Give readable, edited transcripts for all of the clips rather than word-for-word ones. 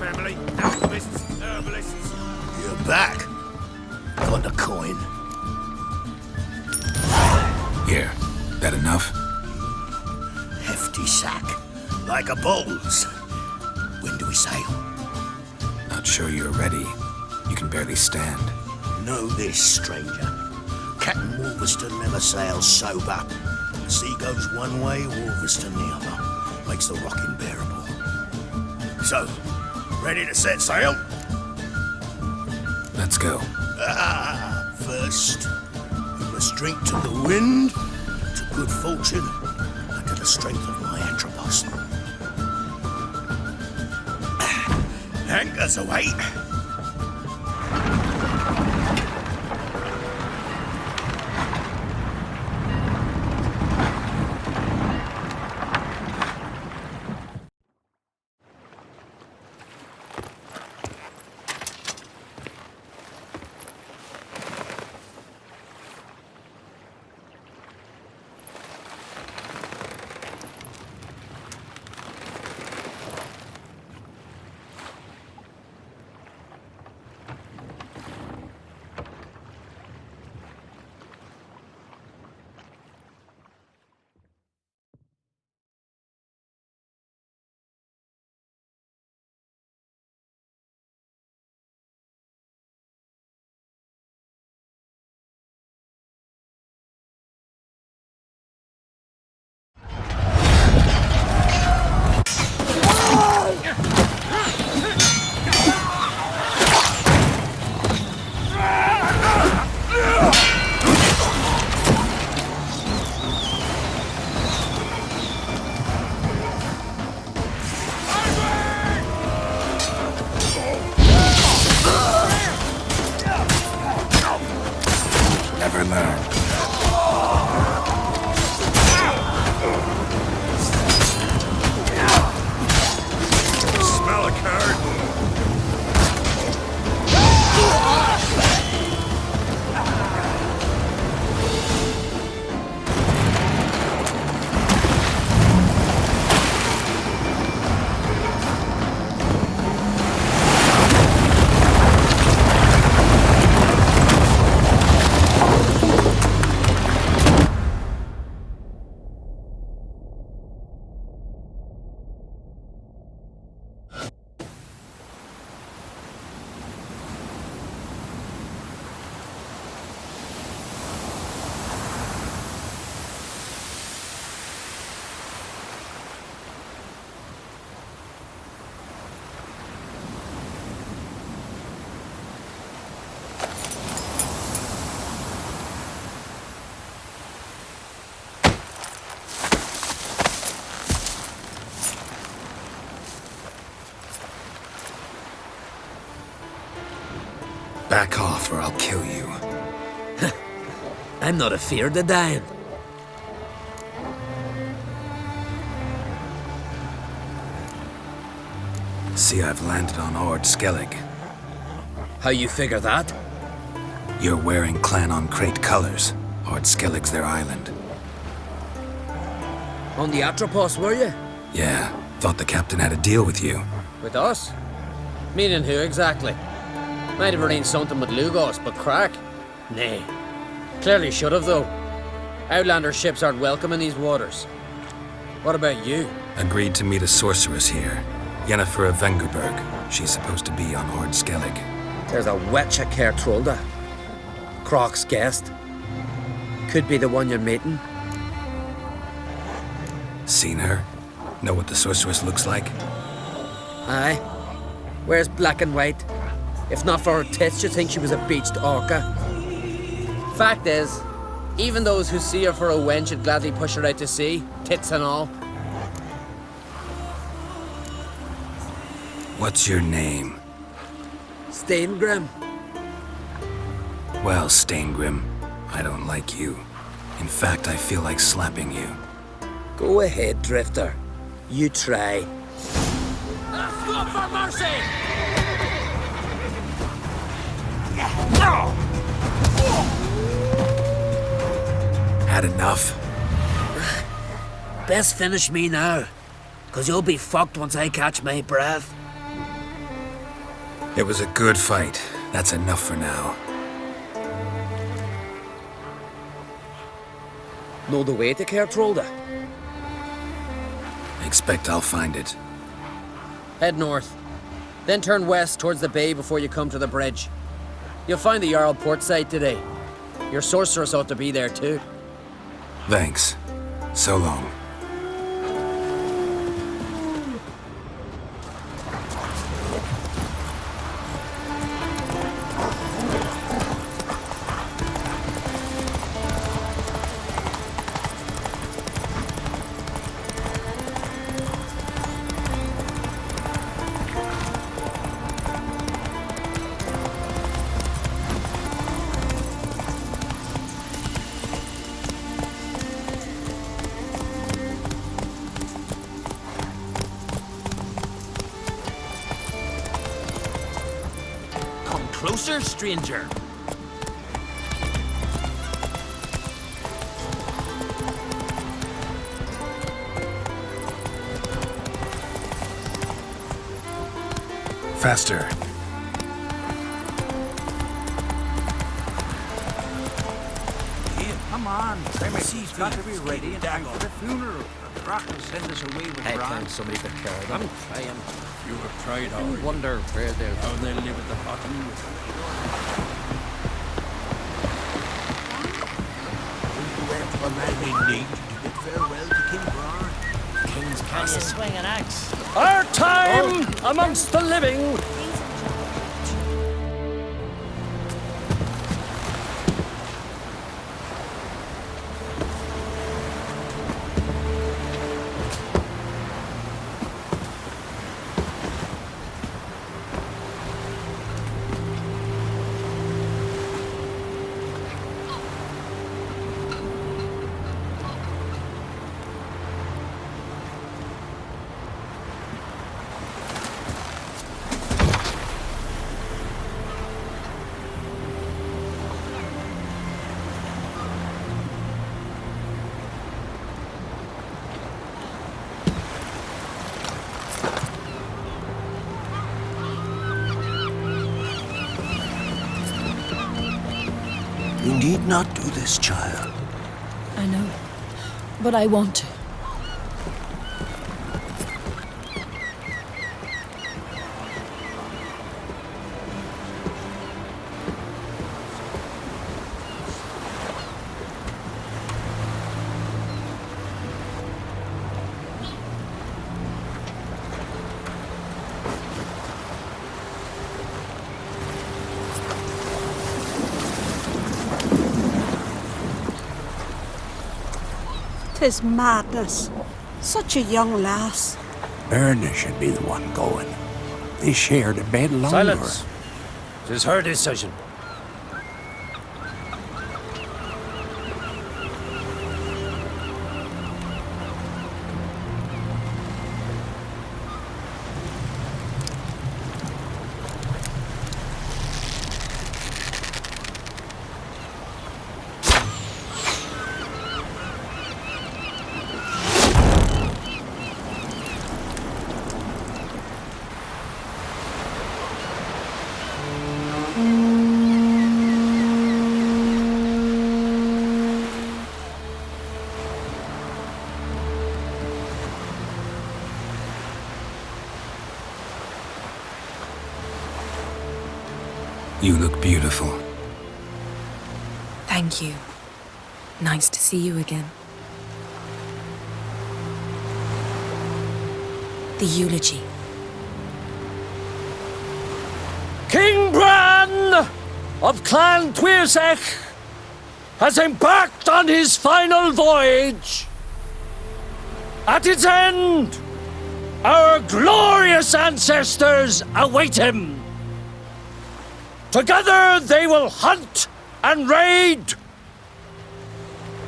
family. Alchemists, herbalists. You're back. Got the coin. Here. That enough? Hefty sack. Like a bull's. When do we sail? Not sure you're ready. You can barely stand. Know this, stranger. Captain Wolverston never sails sober. The sea goes one way, Wolverston the other. Makes the rock unbearable. So, ready to set sail? Let's go. First, we must drink to the wind, to good fortune, and to the strength of my Atropos. Anchors away. Never learn. Smell a card. Back off or I'll kill you. I'm not afeard of dying. See, I've landed on Skellig. How you figure that? You're wearing Clan on Crate colors. Skellig's their island. On the Atropos, were you? Yeah, thought the captain had a deal with you. With us? Meaning who exactly? Might have arranged something with Lugos, but crack? Nay. Clearly should have, though. Outlander ships aren't welcome in these waters. What about you? Agreed to meet a sorceress here. Yennefer of Vengerberg. She's supposed to be on Skellig. There's a wetcha Kertrolda. Croc's guest. Could be the one you're meeting. Seen her? Know what the sorceress looks like? Aye. Wears black and white. If not for her tits, you'd think she was a beached orca. Fact is, even those who see her for a wench would gladly push her out to sea, tits and all. What's your name? Steingrim. Well, Steingrim, I don't like you. In fact, I feel like slapping you. Go ahead, Drifter. You try. Let's go for mercy! Had enough? Best finish me now, 'cause you'll be fucked once I catch my breath. It was a good fight. That's enough for now. Know the way to Cairtrolda? Expect I'll find it. Head north. Then turn west towards the bay before you come to the bridge. You'll find the Jarl port site today. Your sorceress ought to be there too. Thanks. So long. Closer, stranger. Faster. Here, come on. He's got to be ready in time for the funeral. The rock will send us away with Head Ron. time somebody could carry them. Trying. You have tried I already. wonder where they'll... How they live at the bottom. A man in need to bid farewell to King Bran. King's Castle. Swing an axe. Our time amongst the living! You need not do this, child. I know, but I want to. Tis madness. Such a young lass. Erna should be the one going. They shared a bed longer. Silence. It is her decision. You look beautiful. Thank you. Nice to see you again. The eulogy. King Bran of Clan Tuirsech has embarked on his final voyage. At its end, our glorious ancestors await him. Together they will hunt and raid.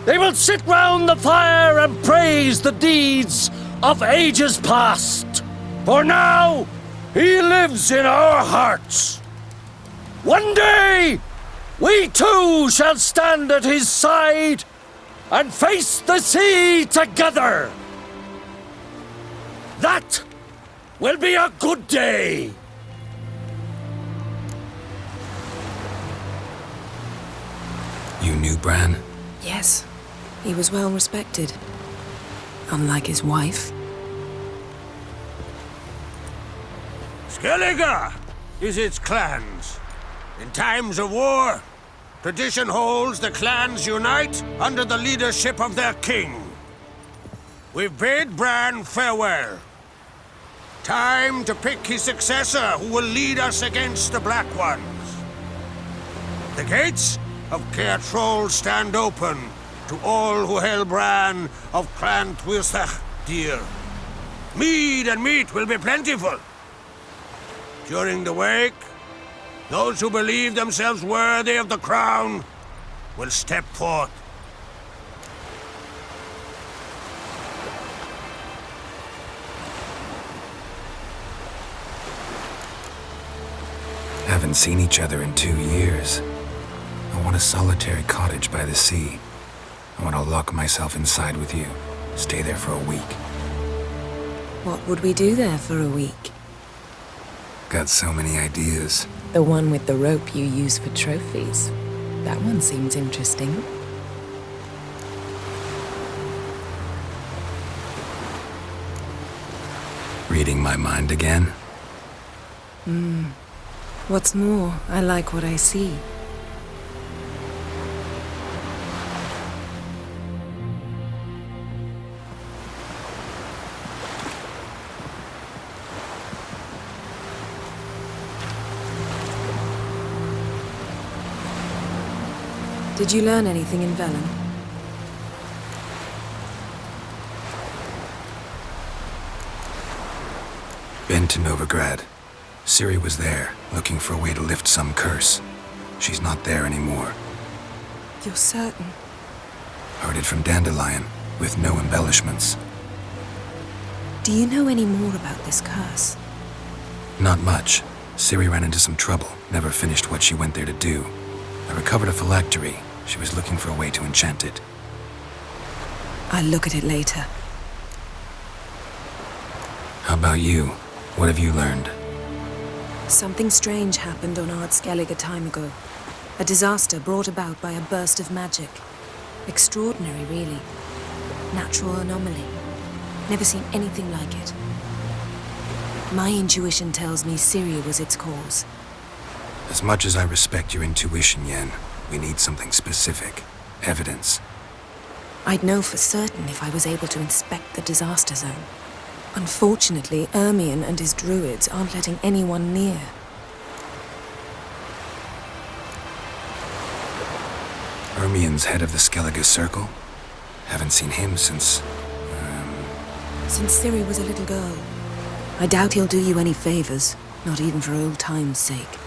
They will sit round the fire and praise the deeds of ages past. For now, he lives in our hearts. One day, we too shall stand at his side and face the sea together. That will be a good day. knew Bran? Yes, he was well respected. Unlike his wife. Skellige is its clans. In times of war, tradition holds the clans unite under the leadership of their king. We've bid Bran farewell. Time to pick his successor who will lead us against the Black Ones. The gates of Caer Troll stand open to all who held Bran of Clan Twisach dear. Mead and meat will be plentiful. During the wake, those who believe themselves worthy of the crown will step forth. Haven't seen each other in 2 years. I want a solitary cottage by the sea. I want to lock myself inside with you. Stay there for a week. What would we do there for a week? Got so many ideas. The one with the rope you use for trophies. That one seems interesting. Reading my mind again? What's more, I like what I see. Did you learn anything in Velen? Been to Novigrad. Ciri was there, looking for a way to lift some curse. She's not there anymore. You're certain? Heard it from Dandelion, with no embellishments. Do you know any more about this curse? Not much. Ciri ran into some trouble, never finished what she went there to do. I recovered a phylactery. She was looking for a way to enchant it. I'll look at it later. How about you? What have you learned? Something strange happened on Ard Skellig a time ago. A disaster brought about by a burst of magic. Extraordinary, really. Natural anomaly. Never seen anything like it. My intuition tells me Ciri was its cause. As much as I respect your intuition, Yen, we need something specific. Evidence. I'd know for certain if I was able to inspect the disaster zone. Unfortunately, Ermion and his druids aren't letting anyone near. Ermion's head of the Skellige Circle? Haven't seen him since... Since Ciri was a little girl. I doubt he'll do you any favors, not even for old time's sake.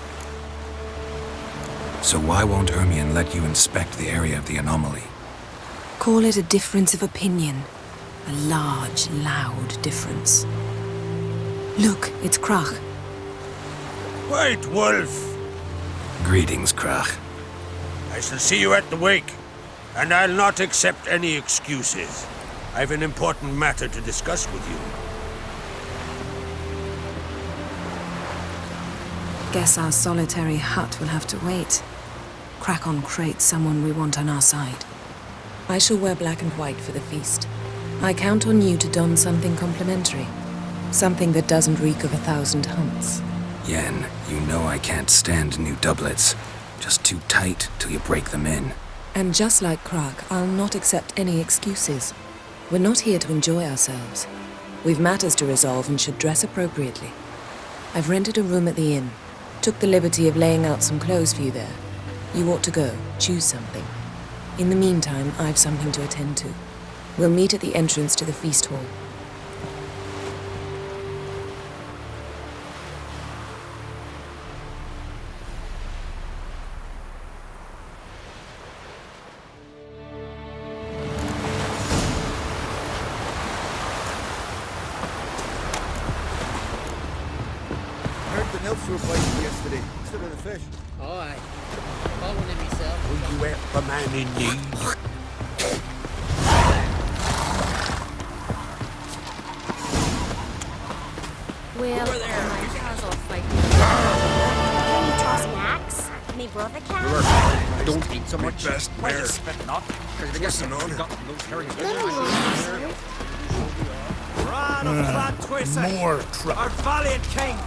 So why won't Ermion let you inspect the area of the anomaly? Call it a difference of opinion. A large, loud difference. Look, it's Krach. White Wolf! Greetings, Krach. I shall see you at the wake, and I'll not accept any excuses. I've an important matter to discuss with you. Guess our solitary hut will have to wait. Crack on Crate's someone we want on our side. I shall wear black and white for the feast. I count on you to don something complimentary. Something that doesn't reek of 1,000 hunts. Yen, you know I can't stand new doublets. Just too tight till you break them in. And just like Krag, I'll not accept any excuses. We're not here to enjoy ourselves. We've matters to resolve and should dress appropriately. I've rented a room at the inn. Took the liberty of laying out some clothes for you there. You ought to go. Choose something. In the meantime, I've something to attend to. We'll meet at the entrance to the feast hall. Were biting yesterday instead of the fish. Oh, aye. Caught one in myself. Will you help a man in need? Well, my jaws all fighting. Can you toss an axe? Me brother can. Don't eat so much. Best Why bear. you spit not? What's an honor? Ran of Clan Twissa, More trouble. our valiant king.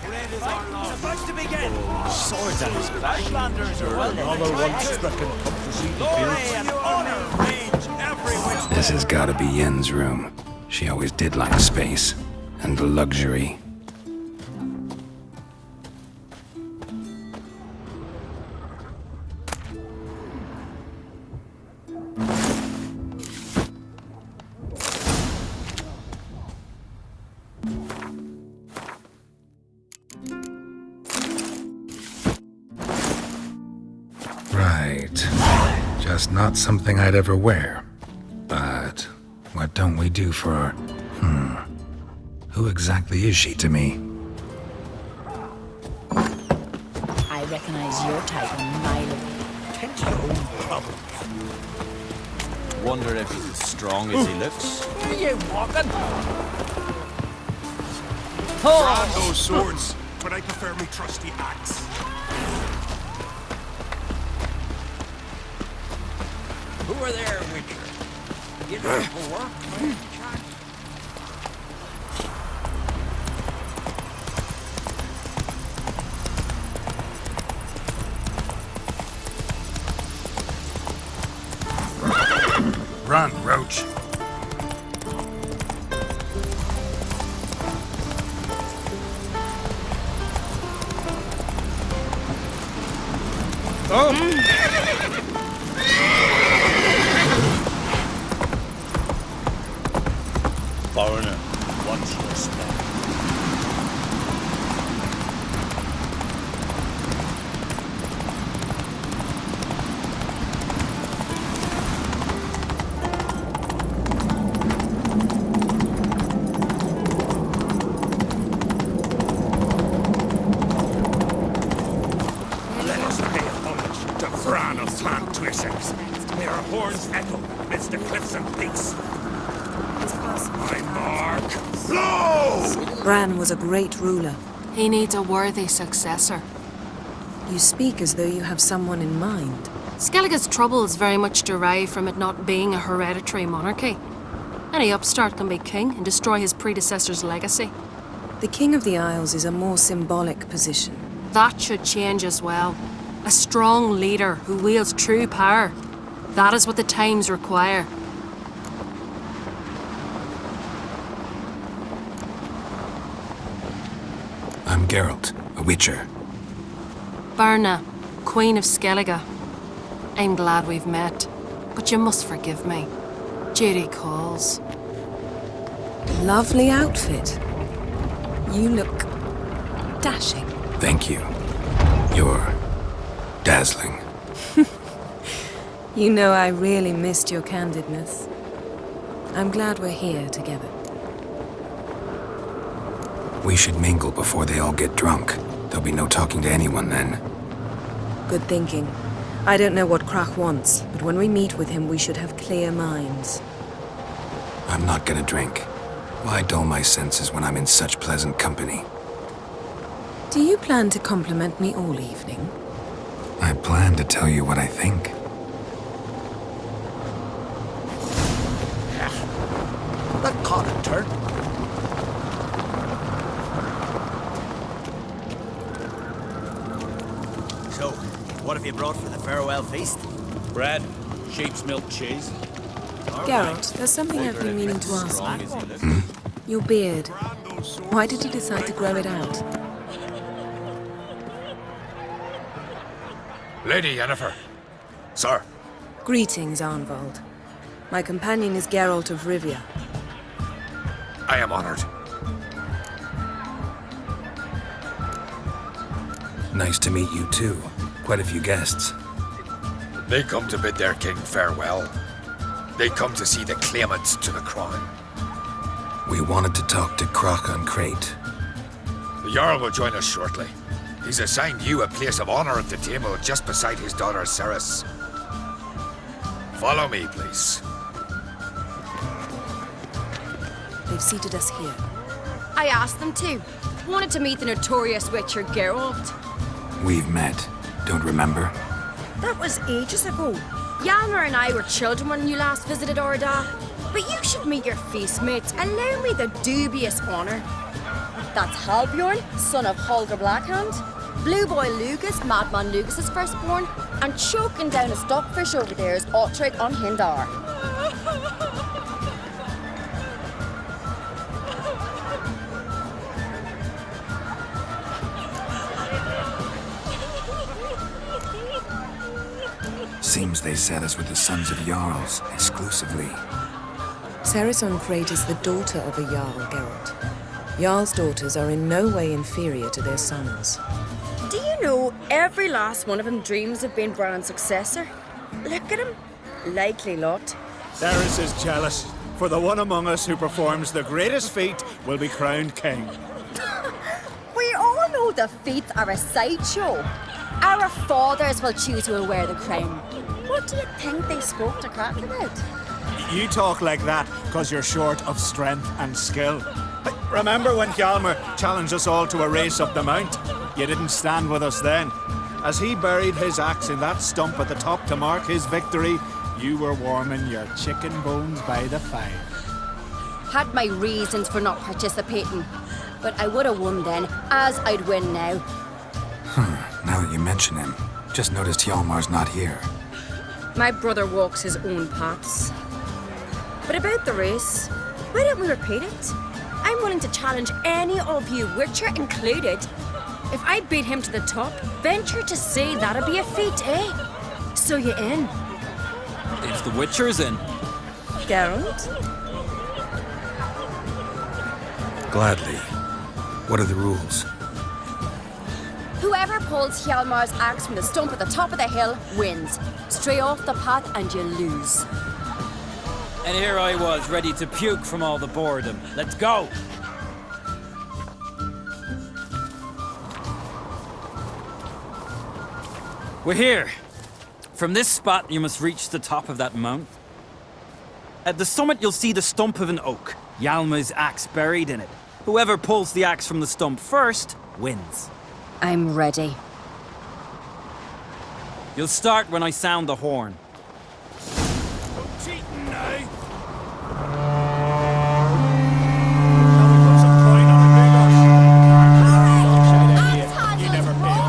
Red is our lord. It's about to begin. Swords at his back. Flanders are well Glory and honor range every which way. This has gotta be Yen's room. She always did like space and luxury. Right. Just not something I'd ever wear. But what don't we do for our... Who exactly is she to me? I recognize your type a mile away. Tend to your own problems. Wonder if he's as strong as he looks. Are you walking? Grab those swords, but I prefer me trusty axe. Who are there, Witcher? You know for work? Run, Roach. Foreigner, watch your step. Let us pay homage to Fran of Clan Twissers. May our horns echo amidst the cliffs and peaks. My mark, blow! Bran was a great ruler. He needs a worthy successor. You speak as though you have someone in mind. Skellige's troubles very much derive from it not being a hereditary monarchy. Any upstart can be king and destroy his predecessor's legacy. The King of the Isles is a more symbolic position. That should change as well. A strong leader who wields true power. That is what the times require. I'm Geralt, a witcher. Berna, Queen of Skellige. I'm glad we've met, but you must forgive me. Duty calls. Lovely outfit. You look dashing. Thank you. You're dazzling. You know, I really missed your candidness. I'm glad we're here together. We should mingle before they all get drunk. There'll be no talking to anyone then. Good thinking. I don't know what Krach wants, but when we meet with him, we should have clear minds. I'm not gonna drink. Why dull my senses when I'm in such pleasant company? Do you plan to compliment me all evening? I plan to tell you what I think. That caught a turn. So, what have you brought for the farewell feast? Bread, sheep's milk cheese. Geralt, there's something I've been meaning to ask Strong you. as he looks. Your beard. Why did you decide to grow it out? Lady Yennefer. Sir. Greetings, Arnvald. My companion is Geralt of Rivia. I am honored. Nice to meet you too. Quite a few guests. They come to bid their king farewell. They come to see the claimants to the crown. We wanted to talk to Krach on Crate. The Jarl will join us shortly. He's assigned you a place of honor at the table just beside his daughter Ceres. Follow me, please. They've seated us here. I asked them to. Wanted to meet the notorious Witcher Geralt. We've met. don't remember. That was ages ago. Hjalmar and I were children when you last visited Orda. But you should meet your feast mates. Allow me the dubious honour. That's Halbjorn, son of Holger Blackhand. Blue Boy Lucas, Madman Lucas's firstborn. And choking down a stockfish over there is Ottrig on Hindar. Seems they set us with the sons of Jarls, exclusively. Sarison Crate is the daughter of a Jarl, Geralt. Jarl's daughters are in no way inferior to their sons. Do you know every last one of them dreams of being Bran's successor? Look at him. Likely lot. Ceres is jealous, for the one among us who performs the greatest feat will be crowned king. We all know the feats are a sideshow. Our fathers will choose who will wear the crown. What do you think they spoke to Crack about? You talk like that because you're short of strength and skill. Remember when Hjalmar challenged us all to a race up the mount? You didn't stand with us then. As he buried his axe in that stump at the top to mark his victory, you were warming your chicken bones by the fire. Had my reasons for not participating, but I would have won then, as I'd win now. Now that you mention him, just noticed Hjalmar's not here. My brother walks his own paths. But about the race, why don't we repeat it? I'm willing to challenge any of you, Witcher included. If I beat him to the top, venture to say that'd be a feat, eh? So you in? If the Witcher's in. Geralt? Gladly. What are the rules? Whoever pulls Hjalmar's axe from the stump at the top of the hill wins. Stray off the path and you lose. And here I was, ready to puke from all the boredom. Let's go! We're here. From this spot, you must reach the top of that mount. At the summit, you'll see the stump of an oak. Hjalmar's axe buried in it. Whoever pulls the axe from the stump first, wins. I'm ready. You'll start when I sound the horn. Cheating now. You never pay.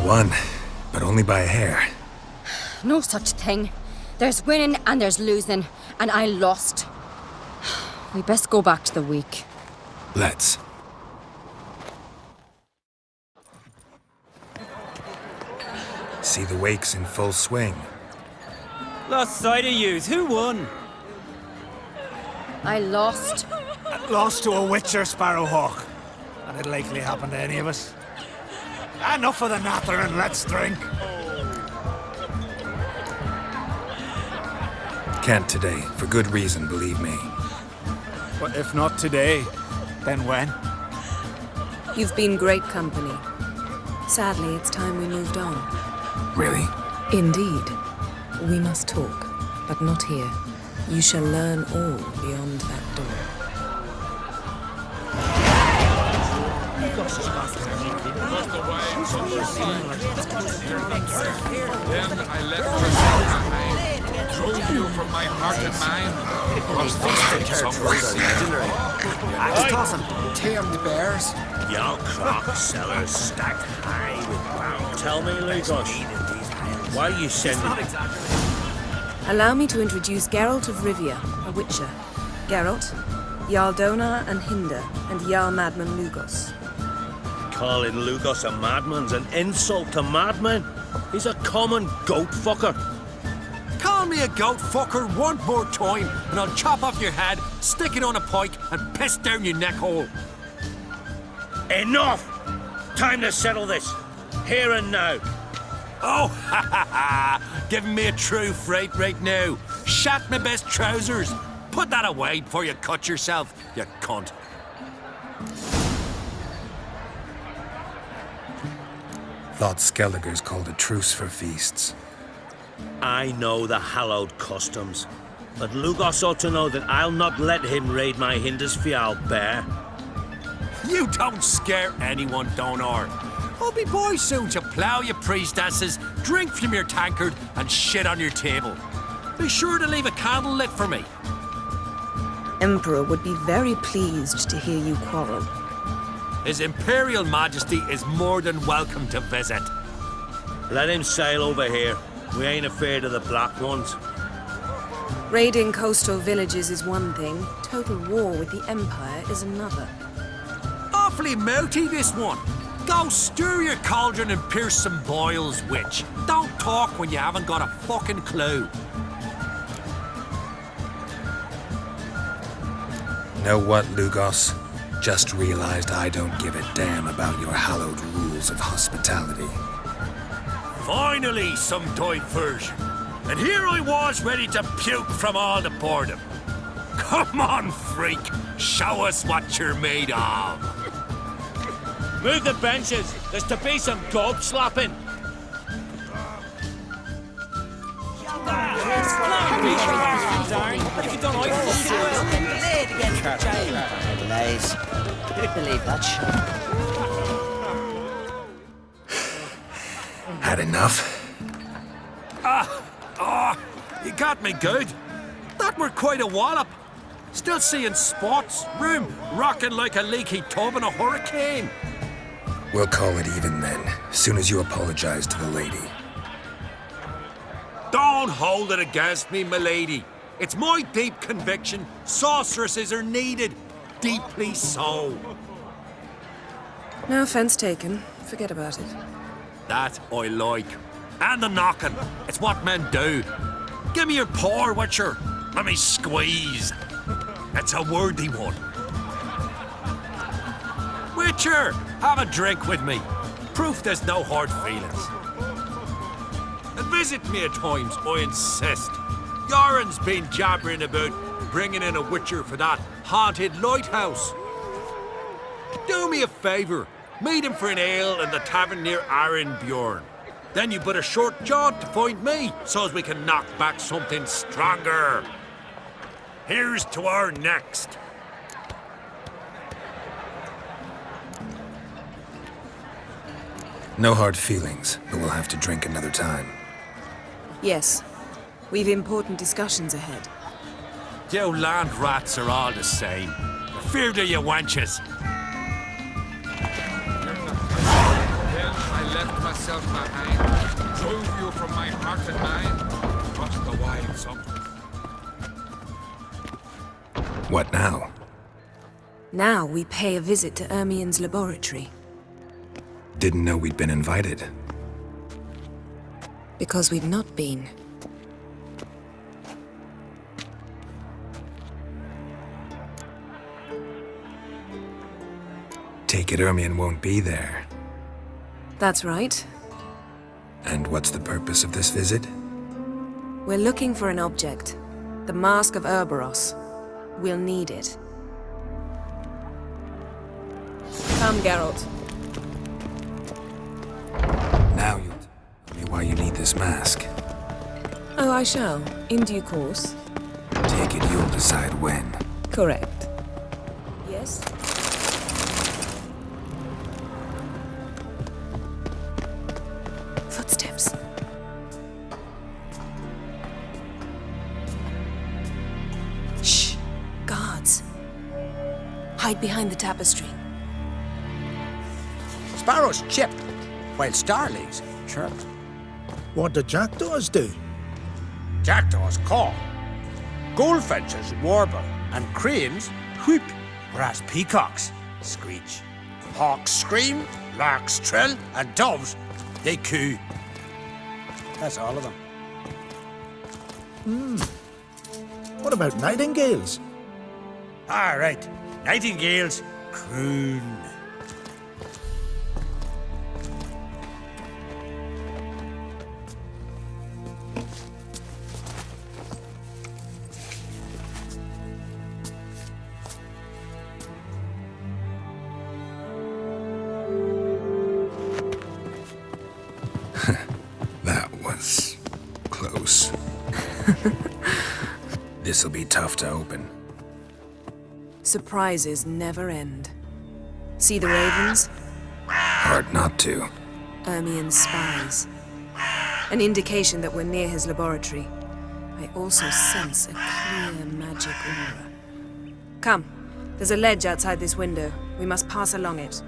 Won, but only by a hair. No such thing. There's winning and there's losing, and I lost. We best go back to the week. Let's. See the wakes in full swing. Lost sight of yous. Who won? I lost. Lost to a Witcher Sparrowhawk. And it'll likely happen to any of us. Enough of the natter and let's drink. Can't today, for good reason, believe me. But if not today, then when? You've been great company. Sadly, it's time we moved on. Really? Indeed. We must talk, but not here. You shall learn all beyond that door. Then I left her behind. Drove you from my heart and mind. Axe tossing. Tame the bears. Your crock sellers stacked high with bounds. Tell me, Lugos, why are you sending me? Allow me to introduce Geralt of Rivia, a witcher. Geralt, Jarl Donar and Hinder, and Jarl Madman Lugos. Calling Lugos a madman's an insult to madmen. He's a common goat fucker. Call me a goat fucker one more time, and I'll chop off your head, stick it on a pike, and piss down your neck hole. Enough! Time to settle this. Here and now. Oh, ha ha ha! Giving me a true fright right now. Shat my best trousers. Put that away before you cut yourself, you cunt. Thought Skeldegers called a truce for feasts. I know the hallowed customs, but Lugos ought to know that I'll not let him raid my Hindisfial bear. You don't scare anyone, Donar. I'll be boys soon to plough your priestesses, drink from your tankard, and shit on your table. Be sure to leave a candle lit for me. Emperor would be very pleased to hear you quarrel. His Imperial Majesty is more than welcome to visit. Let him sail over here. We ain't afraid of the Black Ones. Raiding coastal villages is one thing, total war with the Empire is another. Awfully melty, this one. Go stir your cauldron and pierce some boils, witch. Don't talk when you haven't got a fucking clue. Know what, Lugos? Just realized I don't give a damn about your hallowed rules of hospitality. Finally, some diversion. And here I was ready to puke from all the boredom. Come on, freak. Show us what you're made of. Move the benches. There's to be some gob slapping. Lies. Couldn't believe that shit. Had enough? You got me good. That were quite a wallop. Still seeing spots, room rocking like a leaky tub in a hurricane. We'll call it even then, soon as you apologize to the lady. Don't hold it against me, milady. It's my deep conviction sorceresses are needed. Deeply so. No offense taken. Forget about it. That I like. And the knocking. It's what men do. Give me your paw, Witcher. Let me squeeze. It's a worthy one. Witcher, have a drink with me. Proof there's no hard feelings. And visit me at times, I insist. Yoren's been jabbering about bringing in a Witcher for that haunted lighthouse. Do me a favour. Meet him for an ale in the tavern near Arenbjorn. Then you but a short jaunt to find me, so as we can knock back something stronger. Here's to our next. No hard feelings, but we'll have to drink another time. Yes. We've important discussions ahead. You land rats are all the same. Fear to you wenches. Then I left myself behind, drove you from my heart and mind, watched the wild summer. What now? Now we pay a visit to Ermien's laboratory. Didn't know we'd been invited. Because we've not been. Take it Ermien won't be there. That's right. And what's the purpose of this visit? We're looking for an object. The Mask of Urboros. We'll need it. Come, Geralt. Now you'll tell me why you need this mask. Oh, I shall. In due course. Take it you'll decide when. Correct. Yes? Footsteps. Hide behind the tapestry. Sparrows chip, while starlings chirp. What do jackdaws do? Jackdaws caw. Goldfinches warble, and cranes whoop, whereas peacocks screech. Hawks scream, larks trill, and doves, they coo. That's all of them. What about nightingales? All right, nightingales croon. That was close. This'll be tough to open. Surprises never end. See the ravens? Hard not to. Ermien's spies. An indication that we're near his laboratory. I also sense a clear magic aura. Come, there's a ledge outside this window. We must pass along it.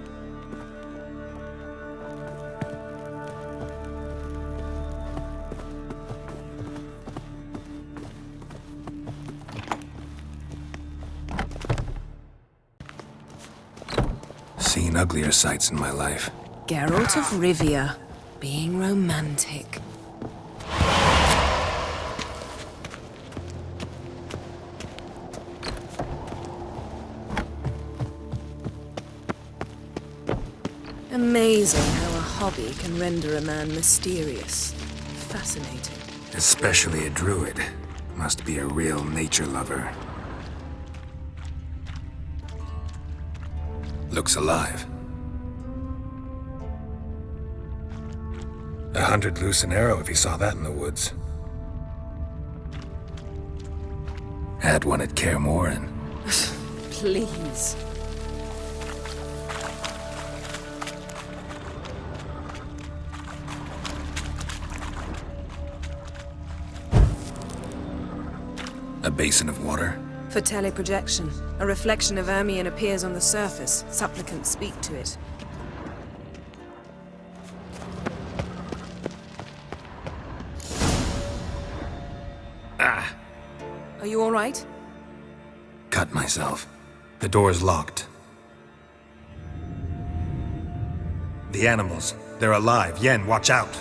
Seen uglier sights in my life. Geralt of Rivia, being romantic. Amazing how a hobby can render a man mysterious. Fascinating. Especially a druid. Must be a real nature lover. Looks alive. 100 loose an arrow if you saw that in the woods. Had one at Kaer Morhen. Please. A basin of water? For teleprojection. A reflection of Ermien appears on the surface. Supplicants speak to it. Ah! Are you all right? Cut myself. The door's locked. The animals. They're alive. Yen, watch out!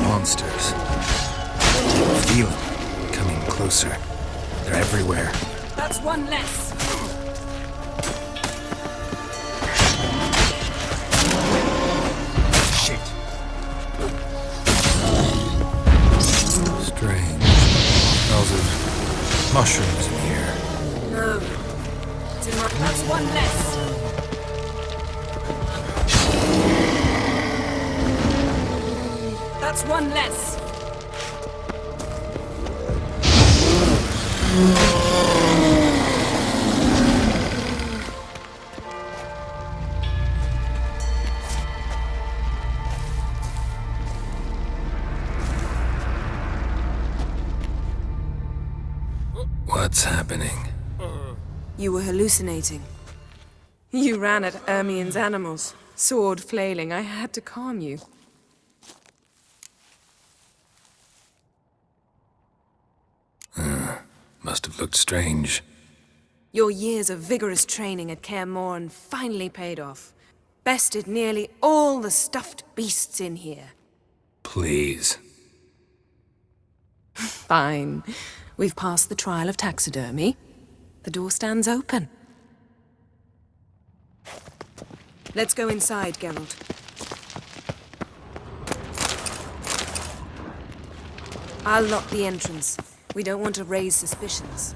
Monsters. Feel them. Coming closer. They're everywhere. That's one less. Shit. Strange. Smells of mushrooms in here. No. That's one less. That's one less. What's happening? You were hallucinating. You ran at Ermien's animals, sword flailing. I had to calm you. Must have looked strange. Your years of vigorous training at Kaer Morhen finally paid off. Bested nearly all the stuffed beasts in here. Please. Fine. We've passed the trial of taxidermy. The door stands open. Let's go inside, Geralt. I'll lock the entrance. We don't want to raise suspicions.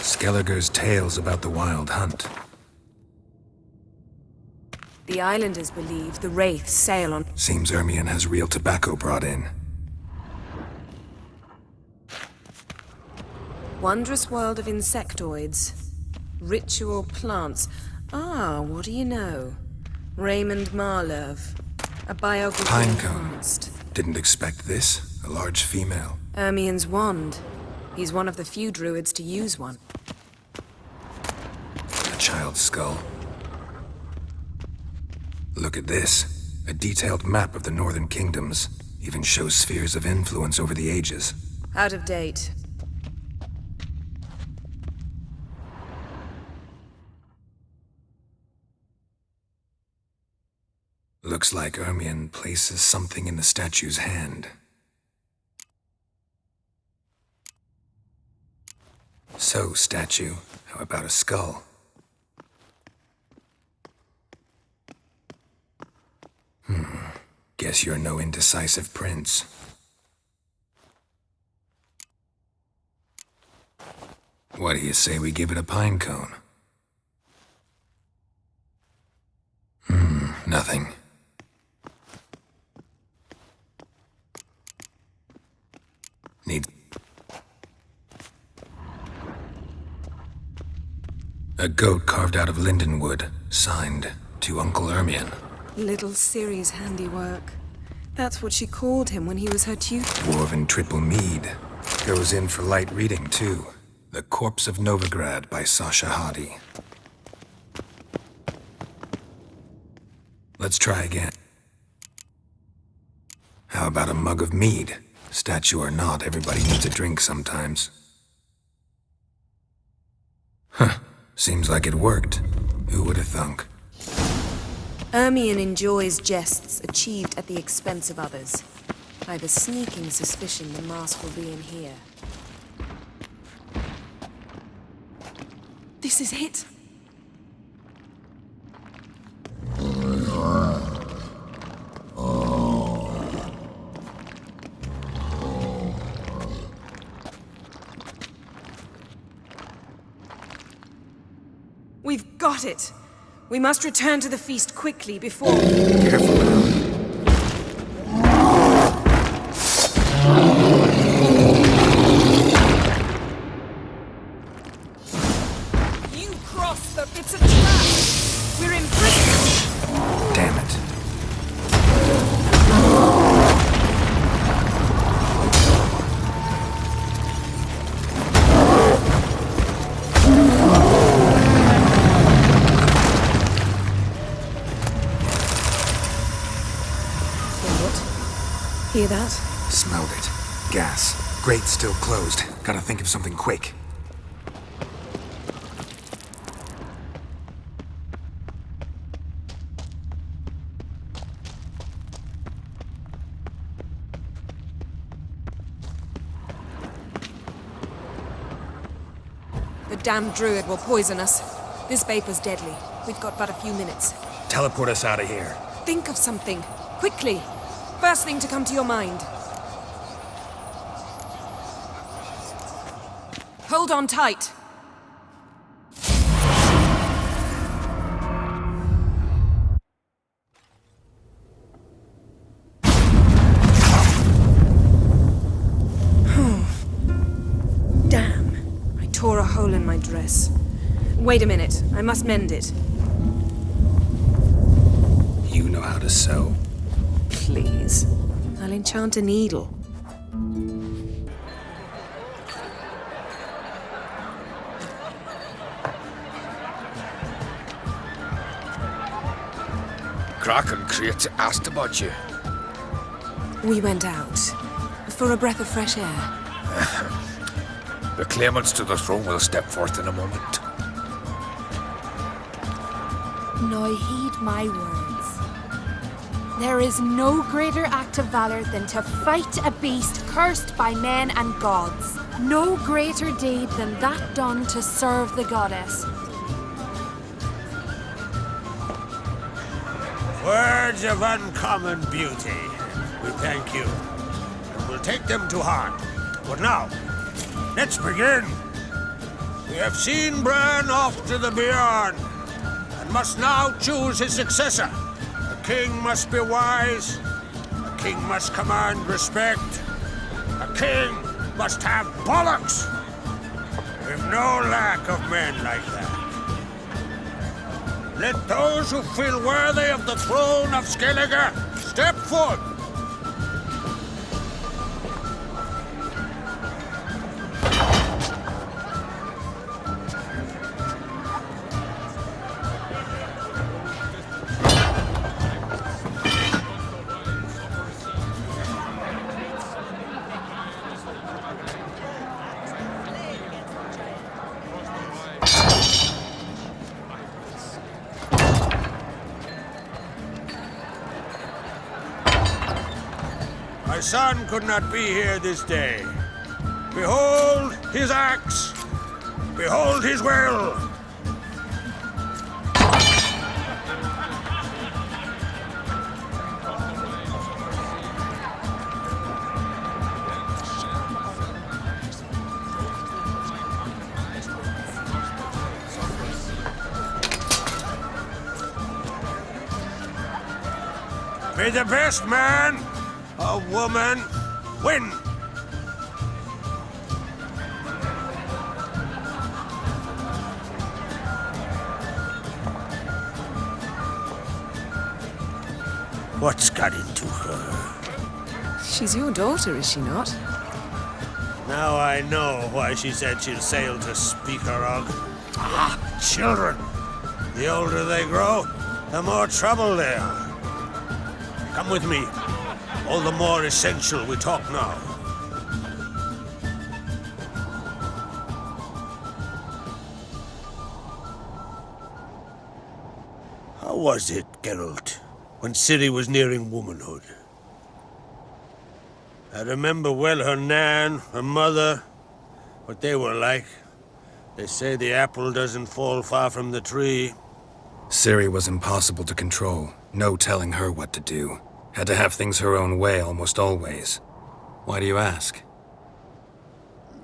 Skellige's tales about the wild hunt. The islanders believe the wraiths sail on... Seems Ermien has real tobacco brought in. Wondrous world of insectoids. Ritual plants. What do you know? Raymond Marlove. A biography Pinecone. enhanced. Didn't expect this. A large female. Ermien's wand. He's one of the few druids to use one. A child's skull. Look at this. A detailed map of the Northern Kingdoms. Even shows spheres of influence over the ages. Out of date. Looks like Ermien places something in the statue's hand. So, statue, how about a skull? Guess you're no indecisive prince. What do you say we give it a pine cone? Nothing. Need... A goat carved out of lindenwood, signed to Uncle Ermien. Little Ciri's handiwork. That's what she called him when he was her tutor. Dwarven triple mead. Goes in for light reading, too. The Corpse of Novigrad by Sasha Hadi. Let's try again. How about a mug of mead? Statue or not, everybody needs a drink sometimes. Huh. Seems like it worked. Who would have thunk? Ermien enjoys jests achieved at the expense of others. I have a sneaking suspicion the mask will be in here. This is it. We've got it! We must return to the feast quickly before... Careful now. You crossed the... It's a trap! We're in prison! Damn it. Hear that? Smelled it. Gas. Grate still closed. Gotta think of something quick. The damned druid will poison us. This vapor's deadly. We've got but a few minutes. Teleport us out of here. Think of something. Quickly. First thing to come to your mind. Hold on tight. Damn. I tore a hole in my dress. Wait a minute. I must mend it. You know how to sew. Please. I'll enchant a needle. Kraken Creates asked about you. We went out. For a breath of fresh air. The claimants to the throne will step forth in a moment. Now heed my words. There is no greater act of valor than to fight a beast cursed by men and gods. No greater deed than that done to serve the goddess. Words of uncommon beauty. We thank you. And we'll take them to heart. But now, let's begin. We have seen Bran off to the beyond, and must now choose his successor. A king must be wise. A king must command respect. A king must have bollocks. We've no lack of men like that. Let those who feel worthy of the throne of Skellige step forth. son could not be here this day. Behold his axe! Behold his will! May the best man or woman win. What's got into her? She's your daughter, is she not? Now I know why she said she'll sail to Speakerog. Ah, children. The older they grow, the more trouble they are. Come with me. All the more essential we talk now. How was it, Geralt, when Ciri was nearing womanhood? I remember well her nan, her mother, what they were like. They say the apple doesn't fall far from the tree. Ciri was impossible to control. No telling her what to do. Had to have things her own way almost always. Why do you ask?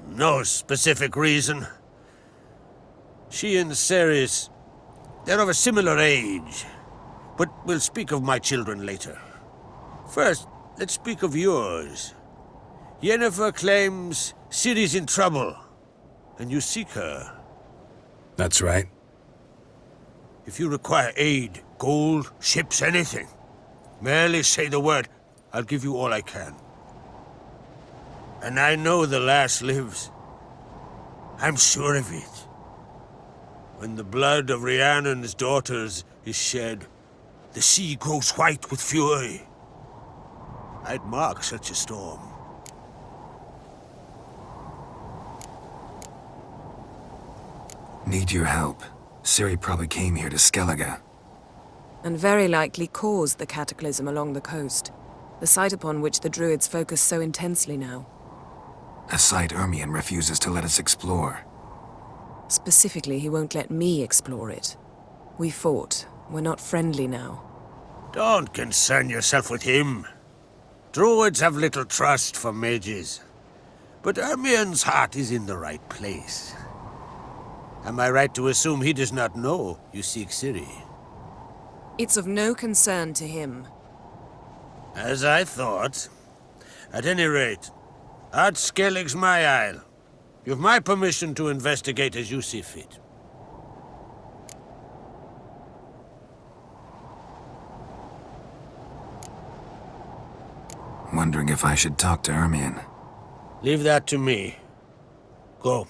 No specific reason. She and Ceres, they're of a similar age. But we'll speak of my children later. First, let's speak of yours. Yennefer claims Ciri's in trouble, and you seek her. That's right. If you require aid, gold, ships, anything, merely say the word. I'll give you all I can. And I know the lass lives. I'm sure of it. When the blood of Rhiannon's daughters is shed, the sea grows white with fury. I'd mark such a storm. Need your help. Ciri probably came here to Skellige. And very likely caused the cataclysm along the coast, the site upon which the Druids focus so intensely now. A site Ermion refuses to let us explore. Specifically, he won't let me explore it. We fought. We're not friendly now. Don't concern yourself with him. Druids have little trust for mages. But Ermion's heart is in the right place. Am I right to assume he does not know you seek Ciri? It's of no concern to him. As I thought. At any rate, Ard Skellig's my isle. You've my permission to investigate as you see fit. Wondering if I should talk to Ermion. Leave that to me. Go.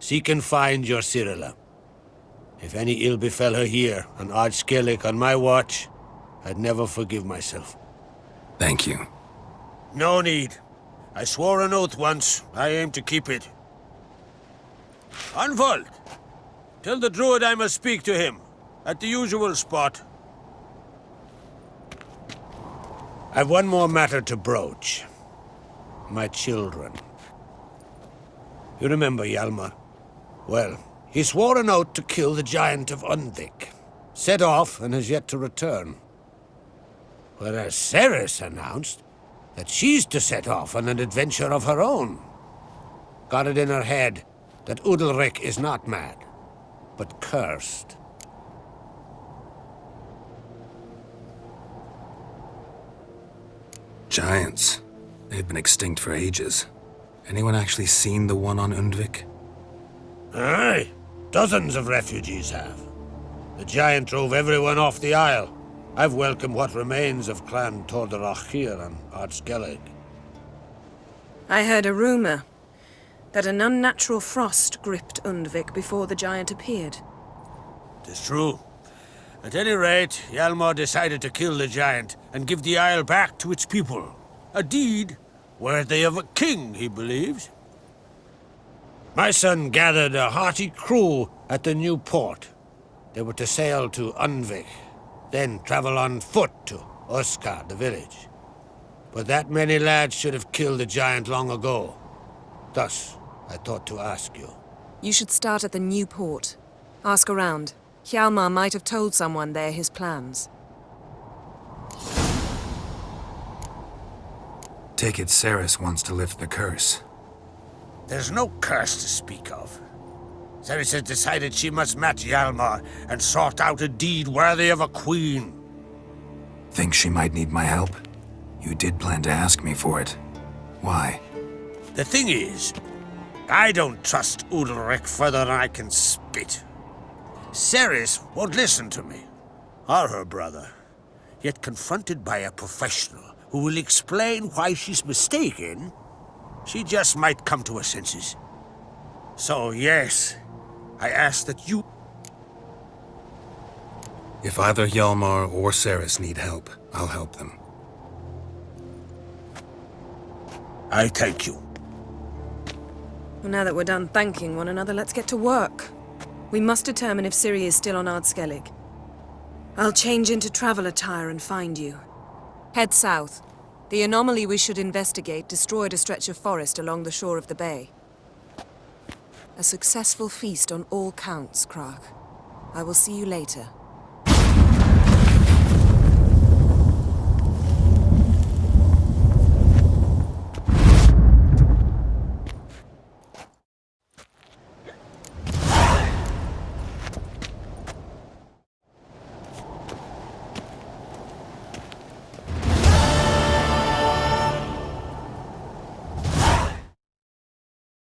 Seek and find your Cirilla. If any ill befell her here, on Ard Skellig on my watch, I'd never forgive myself. Thank you. No need. I swore an oath once. I aim to keep it. Unfold! Tell the druid I must speak to him. At the usual spot. I've one more matter to broach. My children. You remember Hjalmar? Well, he swore an oath to kill the giant of Undvik. Set off and has yet to return. Whereas Ceres announced that she's to set off on an adventure of her own. Got it in her head that Udalric is not mad, but cursed. Giants. They've been extinct for ages. Anyone actually seen the one on Undvik? Aye. Dozens of refugees have. The giant drove everyone off the isle. I've welcomed what remains of Clan Tordarach here on Ard Skellig. I heard a rumor that an unnatural frost gripped Undvik before the giant appeared. 'Tis true. At any rate, Hjalmar decided to kill the giant and give the isle back to its people. A deed worthy of a king, he believes. My son gathered a hearty crew at the new port. They were to sail to Undvik, then travel on foot to Oskar, the village. But that many lads should have killed the giant long ago. Thus, I thought to ask you. You should start at the new port. Ask around. Hjalmar might have told someone there his plans. Take it Ceres wants to lift the curse. There's no curse to speak of. Ceres has decided she must match Hjalmar and sort out a deed worthy of a queen. Think she might need my help? You did plan to ask me for it. Why? The thing is, I don't trust Udalric further than I can spit. Ceres won't listen to me, or her brother. Yet confronted by a professional who will explain why she's mistaken, she just might come to her senses. So yes, I ask that you... If either Hjalmar or Ceres need help, I'll help them. I thank you. Well, now that we're done thanking one another, let's get to work. We must determine if Ciri is still on Skellig. I'll change into travel attire and find you. Head south. The anomaly we should investigate destroyed a stretch of forest along the shore of the bay. A successful feast on all counts, Krag. I will see you later.